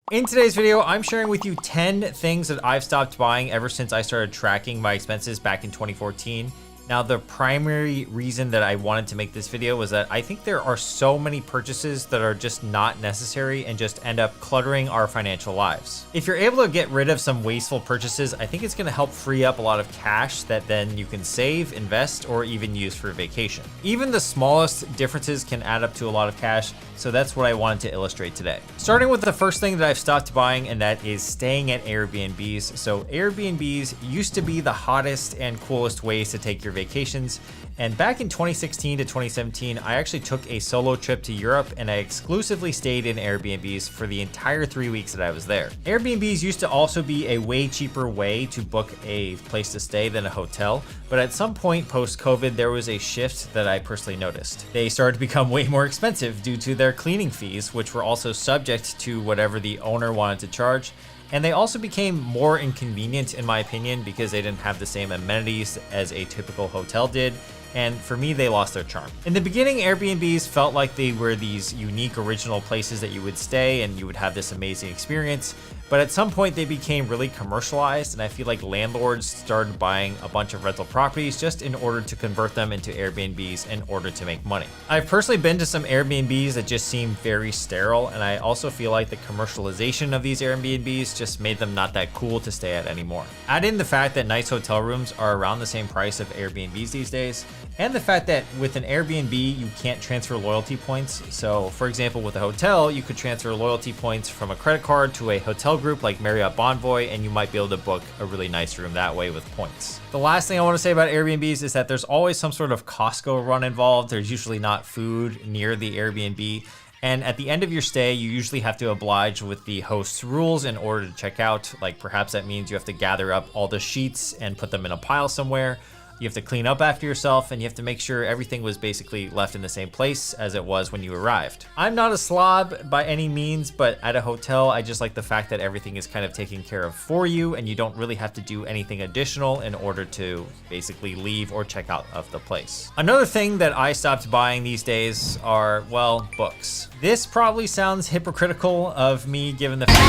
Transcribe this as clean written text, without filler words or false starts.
In today's video, I'm sharing with you 10 things that I've stopped buying ever since I started tracking my expenses back in 2014. Now, the primary reason that I wanted to make this video was that I think there are so many purchases that are just not necessary and just end up cluttering our financial lives. If you're able to get rid of some wasteful purchases, I think it's gonna help free up a lot of cash that then you can save, invest, or even use for vacation. Even the smallest differences can add up to a lot of cash, so that's what I wanted to illustrate today. Starting with the first thing that I've stopped buying, and that is staying at Airbnbs. So Airbnbs used to be the hottest and coolest ways to take your vacations. And back in 2016 to 2017, I actually took a solo trip to Europe and I exclusively stayed in Airbnbs for the entire 3 weeks that I was there. Airbnbs used to also be a way cheaper way to book a place to stay than a hotel, but at some point post-COVID, there was a shift that I personally noticed. They started to become way more expensive due to their cleaning fees, which were also subject to whatever the owner wanted to charge. And they also became more inconvenient in my opinion because they didn't have the same amenities as a typical hotel did. And for me, they lost their charm. In the beginning, Airbnbs felt like they were these unique original places that you would stay and you would have this amazing experience. But at some point they became really commercialized, and I feel like landlords started buying a bunch of rental properties just in order to convert them into Airbnbs in order to make money. I've personally been to some Airbnbs that just seem very sterile, and I also feel like the commercialization of these Airbnbs just made them not that cool to stay at anymore. Add in the fact that nice hotel rooms are around the same price of Airbnbs these days, and the fact that with an Airbnb, you can't transfer loyalty points. So for example, with a hotel, you could transfer loyalty points from a credit card to a hotel group like Marriott Bonvoy, and you might be able to book a really nice room that way with points. The last thing I want to say about Airbnbs is that there's always some sort of Costco run involved. There's usually not food near the Airbnb. And at the end of your stay, you usually have to oblige with the host's rules in order to check out. Like perhaps that means you have to gather up all the sheets and put them in a pile somewhere. You have to clean up after yourself, and you have to make sure everything was basically left in the same place as it was when you arrived. I'm not a slob by any means, but at a hotel, I just like the fact that everything is kind of taken care of for you, and you don't really have to do anything additional in order to basically leave or check out of the place. Another thing that I stopped buying these days are, well, books. This probably sounds hypocritical of me given the fact